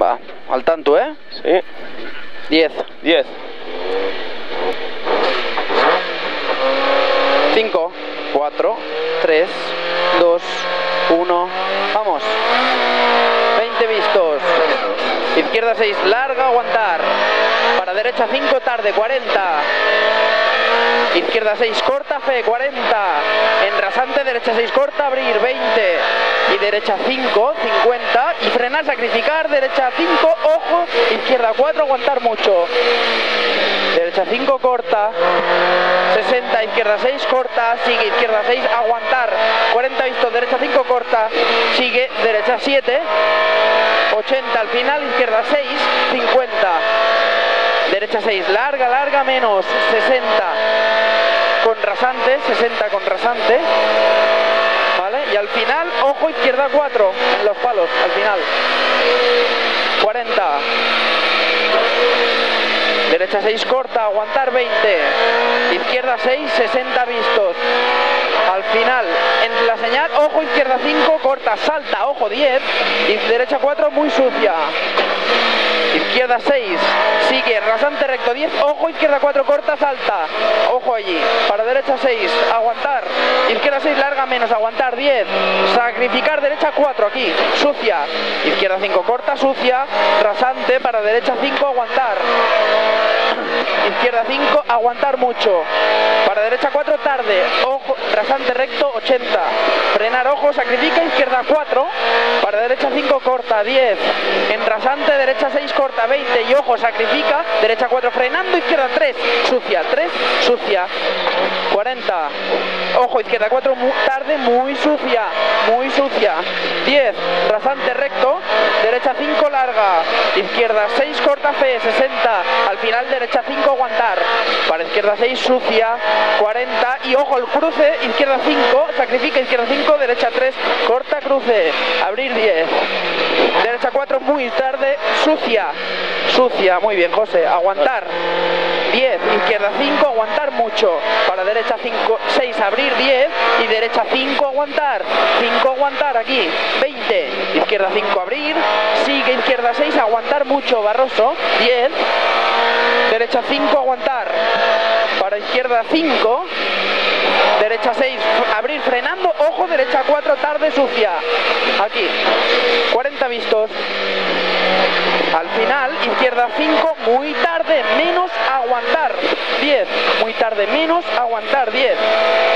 Va, al tanto, ¿eh? Sí. 10. 10. 5, 4, 3, 2, 1. Vamos. 20 vistos. Izquierda 6, larga, aguantar. Para derecha 5, tarde, 40. Izquierda 6, corta, fe, 40. En rasante, derecha 6, corta, abrir, 20. Y derecha 5, 50. Y frenar, sacrificar, derecha 5, ojo. Izquierda 4, aguantar mucho. Derecha 5, corta. 60, izquierda 6, corta. Sigue, izquierda 6, aguantar. 40 vistos, derecha 5, corta. Sigue, derecha 7. 80 al final, izquierda 6, 50. Derecha 6, larga, larga, menos. 60 con rasante, 60 con rasante. ¿Vale? Y al final, ojo, izquierda 4 en los palos, al final. 40. Derecha 6, corta, aguantar 20. Izquierda 6, 60 vistos. Al final, entre la señal, ojo, izquierda 5, corta, salta, ojo, 10. Y derecha 4, muy sucia. Izquierda 6, sigue, rasante recto, 10, ojo, izquierda 4, corta, salta, ojo allí, para derecha 6, aguantar, izquierda 6, larga, menos, aguantar, 10, sacrificar, derecha 4, aquí, sucia, izquierda 5, corta, sucia, rasante, para derecha 5, aguantar, izquierda 5, aguantar mucho, para derecha 4, tarde, ojo, rasante recto, 80, frenar, ojo, sacrifica, izquierda 4, para derecha 5, corta, 10, en rasante, derecha 6, corta, 20, y ojo, sacrifica, derecha 4, frenando, izquierda 3, sucia, 3, sucia, 40, ojo, izquierda 4, tarde, muy sucia, 10, rasante recto, derecha 5, larga, izquierda 6, corta, fe, 60, al final derecha 5, aguantar, para izquierda 6, sucia, 40, y ojo, el cruce, izquierda 5, sacrifica, izquierda 5, derecha 3, corta, cruce, abrir 10, derecha 4, muy tarde, sucia, muy bien, José, aguantar, 10, izquierda 5, aguantar mucho, para derecha 5, 6, abrir 10, y derecha 5, aguantar, aquí, 20, izquierda 5, abrir, sigue, izquierda 6, aguantar mucho, Barroso, 10, derecha 5, aguantar, para izquierda 5, derecha 6, abrir, frenando, ojo, derecha 4, tarde, sucia, aquí, 40 vistos, al final, izquierda 5, muy tarde, menos, aguantar, 10, muy tarde, menos, aguantar, 10,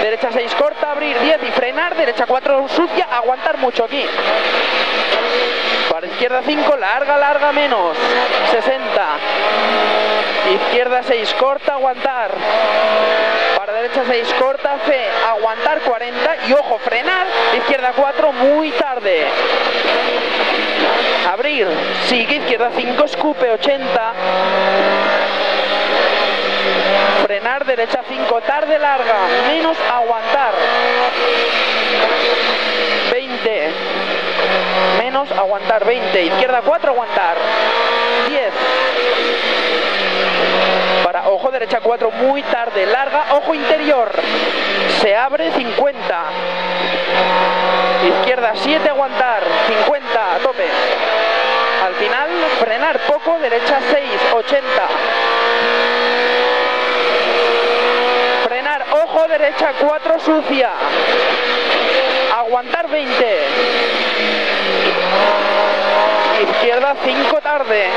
derecha 6, corta, abrir, 10, y frenar, derecha 4, sucia, aguantar mucho aquí, para izquierda 5, larga, larga, menos, 60, izquierda 6, corta, aguantar, para derecha 6, corta, fe, aguantar, 40, y ojo, frenar, izquierda 4, muy tarde, abrir, sigue, izquierda 5, escupe, 80, frenar, derecha 5, tarde, larga, menos, aguantar, 20, menos, aguantar, 20, izquierda 4, aguantar, 10, para, ojo, derecha 4, muy tarde, larga, ojo, interior, se abre, 50, izquierda 7, aguantar, 50, a tope, al final, frenar poco, derecha 6, 80, frenar, ojo, derecha 4, sucia, aguantar 20, izquierda 5, tarde,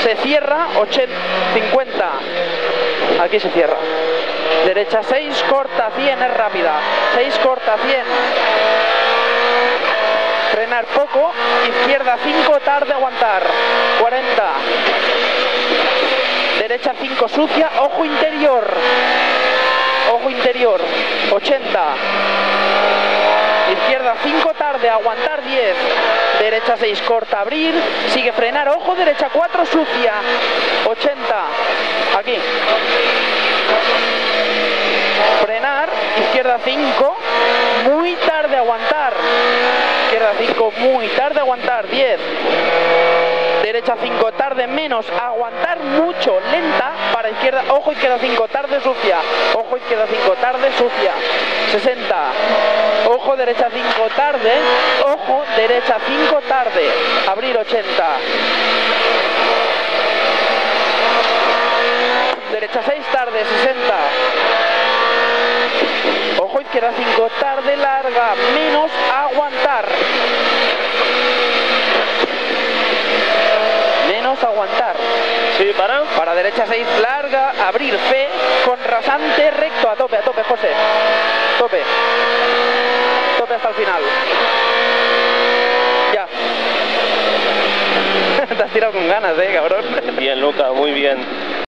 se cierra, 80, 50, aquí se cierra, derecha 6, corta, 100, es rápida, 6, corta, 100, frenar poco, izquierda 5, tarde, aguantar, 40, derecha 5, sucia, ojo interior, 80, izquierda 5, tarde, aguantar, 10, derecha 6, corta, abrir, sigue, frenar, ojo, derecha 4, sucia, 80, aquí, frenar, izquierda 5, muy tarde, aguantar, izquierda 5, muy tarde, aguantar, 10, derecha 5, tarde, menos, aguantar mucho, lenta, para izquierda, ojo, izquierda 5, tarde, sucia, ojo, izquierda 5, tarde, sucia, 60, ojo, derecha 5, tarde, ojo, derecha 5, tarde, abrir, 80, Derecha 6, tarde, 60. Ojo, izquierda 5, tarde, larga, menos, aguantar. Menos, aguantar. Sí, para. Para derecha 6, larga, abrir, fe, con rasante, recto, a tope, José. Tope. Tope hasta el final. Ya. Te has tirado con ganas, cabrón. Bien, Lucas, muy bien.